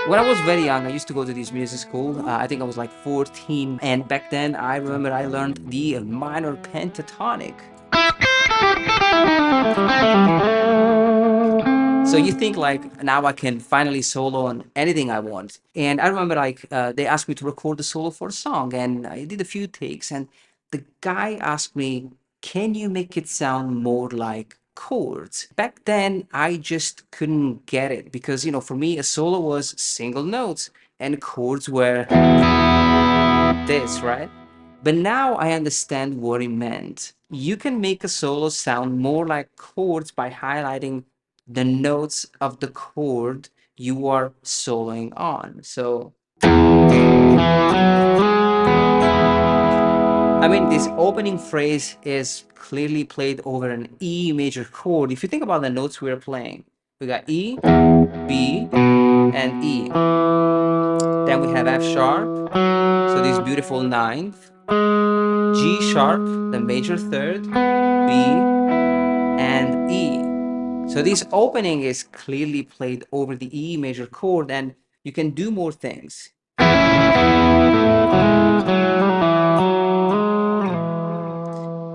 When I was very young, I used to go to this music school. I think I was like 14, and back then I remember I learned the minor pentatonic. So you think like now I can finally solo on anything I want. And I remember like they asked me to record the solo for a song, and I did a few takes, and the guy asked me, "Can you make it sound more like chords?" Back then I just couldn't get it because for me a solo was single notes and chords were this, right? But now I understand what it meant. You can make a solo sound more like chords by highlighting the notes of the chord you are soloing on. So, I mean, this opening phrase is clearly played over an E major chord. If you think about the notes we're playing, we got E, B, and E. Then we have F sharp, so this beautiful ninth, G sharp, the major third, B, and E. So this opening is clearly played over the E major chord, and you can do more things.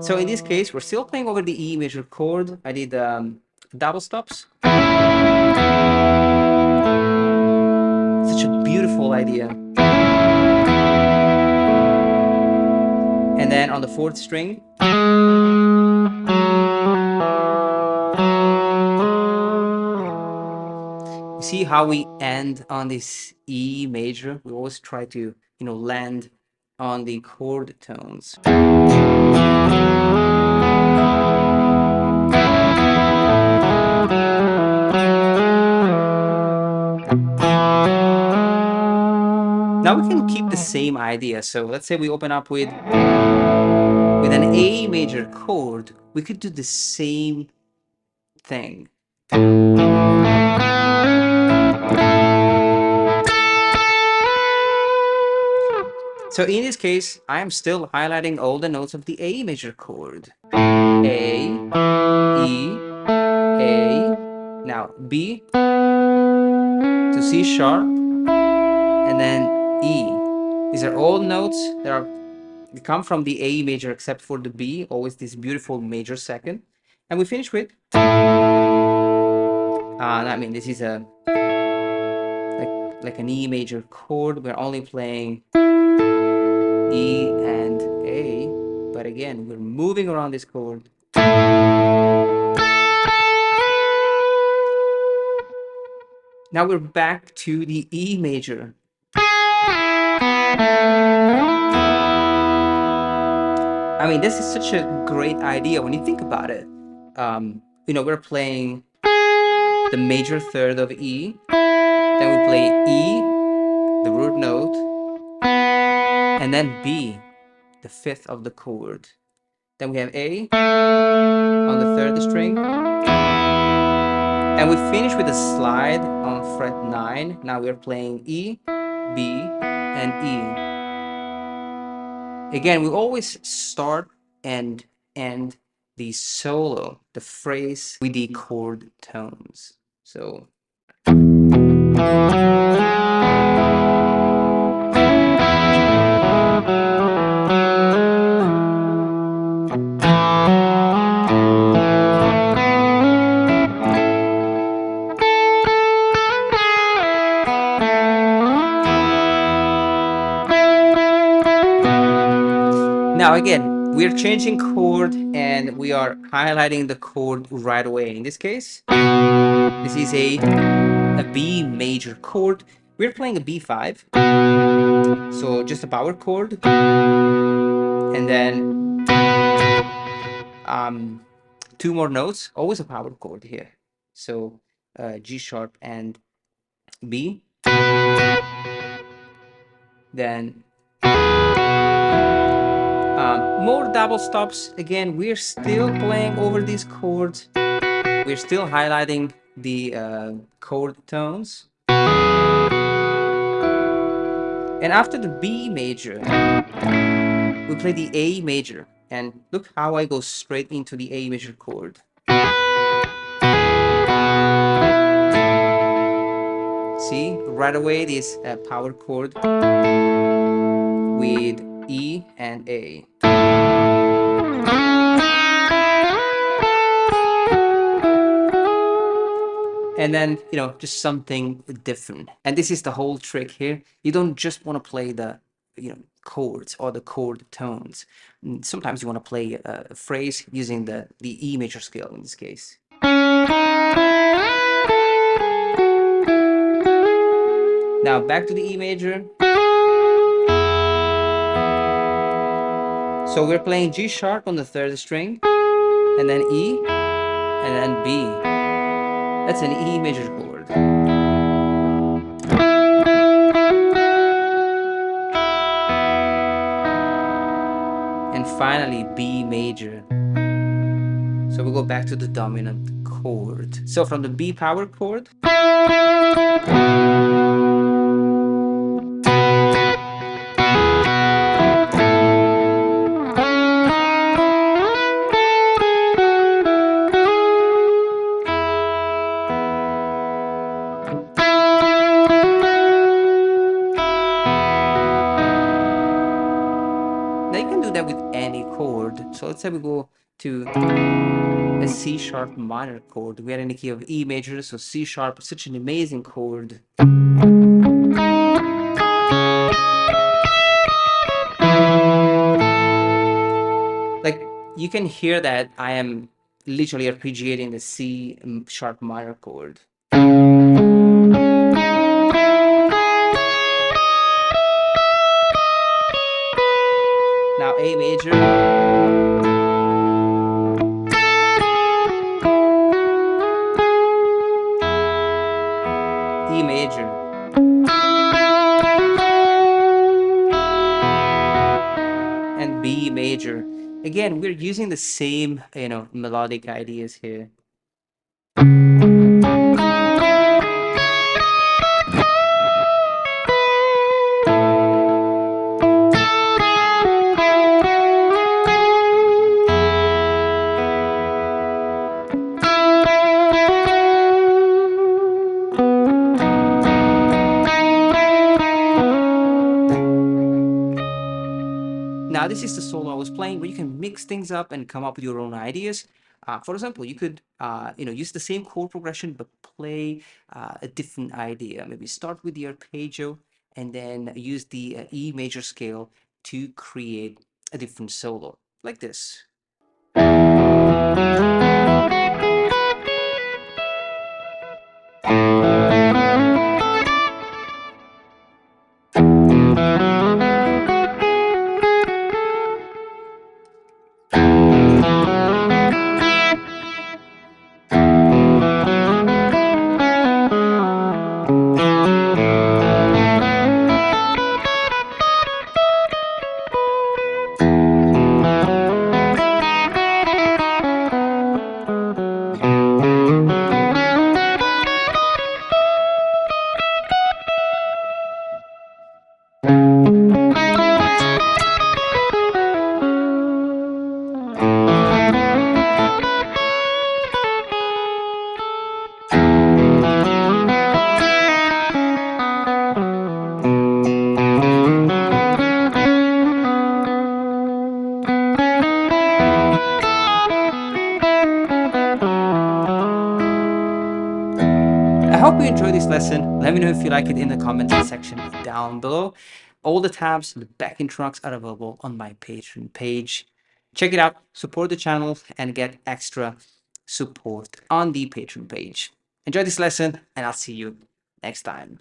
So in this case, we're still playing over the E major chord. I did double stops. Such a beautiful idea. And then on the fourth string, you see how we end on this E major? We always try to, land on the chord tones. Now we can keep the same idea. So let's say we open up with an A major chord. We could do the same thing. So in this case, I am still highlighting all the notes of the A major chord. A, E, A, now B to C sharp, and then E. These are all notes that come from the A major except for the B, always this beautiful major second. And we finish with, I mean, this is a like an E major chord. We're only playing E and A, but again, we're moving around this chord. Now we're back to the E major. I mean, this is such a great idea when you think about it. We're playing the major third of E, then we play E, the root note, and then B, the fifth of the chord. Then we have A on the third string, and we finish with a slide on fret 9. Now we're playing E, B, and E. Again, we always start and end the solo, the phrase, with the chord tones. So now again, we're changing chord and we are highlighting the chord right away. In this case, this is a B major chord. We're playing a B5, so just a power chord, and then two more notes, always a power chord here. So G sharp and B, then more double stops. Again, we're still playing over these chords. We're still highlighting the chord tones. And after the B major, we play the A major. And look how I go straight into the A major chord. See, right away this power chord with E and A. And then, just something different. And this is the whole trick here. You don't just want to play the, chords or the chord tones. Sometimes you want to play a phrase using the E major scale in this case. Now back to the E major. So we're playing G sharp on the 3rd string, and then E, and then B. That's an E major chord. And finally B major. So we go back to the dominant chord. So from the B power chord, now you can do that with any chord. So let's say we go to a C sharp minor chord. We are in the key of E major, so C sharp is such an amazing chord. Like, you can hear that I am literally arpeggiating the C sharp minor chord. Now A major. E major. And B major. Again, we're using the same, melodic ideas here. Now, this is the solo I was playing, where you can mix things up and come up with your own ideas. For example, you could, use the same chord progression, but play a different idea. Maybe start with the arpeggio and then use the E major scale to create a different solo, like this. I hope you enjoyed this lesson. Let me know if you like it in the comments section down below. All the tabs and the backing tracks are available on my Patreon page. Check it out, support the channel, and get extra support on the Patreon page. Enjoy this lesson, and I'll see you next time.